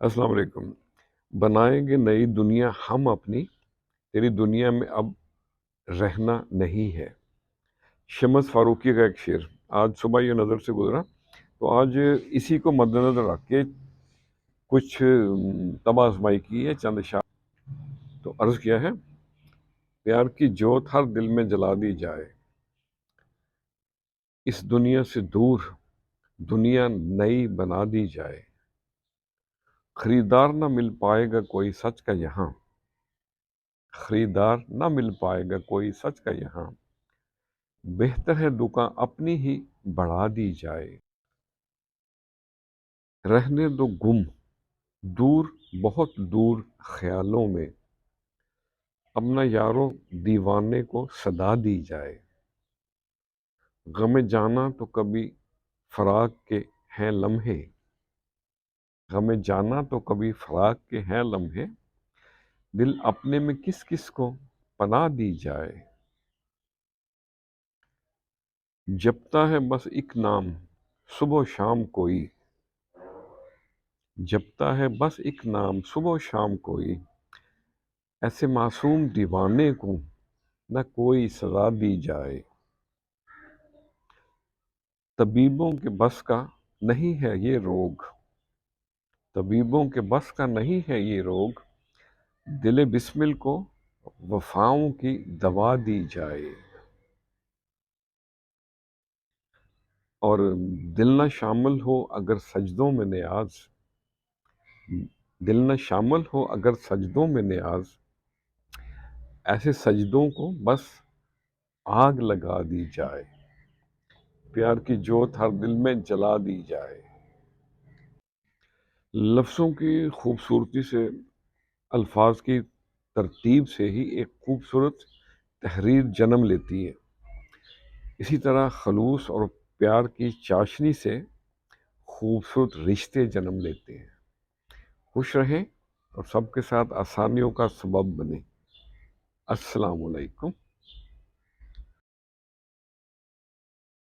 السلام علیکم۔ بنائیں گے نئی دنیا ہم اپنی، تیری دنیا میں اب رہنا نہیں ہے۔ شمس فاروقی کا ایک شعر آج صبح یہ نظر سے گزرا، تو آج اسی کو مد نظر رکھ کے کچھ طب آزمائی کی ہے، چند اشعار تو عرض کیا ہے: پیار کی جوت ہر دل میں جلا دی جائے، اس دنیا سے دور دنیا نئی بنا دی جائے، خریدار نہ مل پائے گا کوئی سچ کا یہاں، خریدار نہ مل پائے گا کوئی سچ کا یہاں، بہتر ہے دکان اپنی ہی بڑھا دی جائے، رہنے دو گم دور بہت دور خیالوں میں، اپنا یارو دیوانے کو صدا دی جائے، غم جانا تو کبھی فراق کے ہیں لمحے، غم جانا تو کبھی فراق کے ہیں لمحے، دل اپنے میں کس کس کو پناہ دی جائے، جپتا ہے بس ایک نام صبح و شام کوئی، جپتا ہے بس ایک نام صبح و شام کوئی، ایسے معصوم دیوانے کو نہ کوئی سزا دی جائے، طبیبوں کے بس کا نہیں ہے یہ روگ، طبیبوں کے بس کا نہیں ہے یہ روگ، دل بسمل کو وفاؤں کی دوا دی جائے، اور دل نہ شامل ہو اگر سجدوں میں نیاز، دل نہ شامل ہو اگر سجدوں میں نیاز، ایسے سجدوں کو بس آگ لگا دی جائے، پیار کی جوت ہر دل میں جلا دی جائے۔ لفظوں کی خوبصورتی سے، الفاظ کی ترتیب سے ہی ایک خوبصورت تحریر جنم لیتی ہے، اسی طرح خلوص اور پیار کی چاشنی سے خوبصورت رشتے جنم لیتے ہیں۔ خوش رہیں اور سب کے ساتھ آسانیوں کا سبب بنیں۔ السلام علیکم۔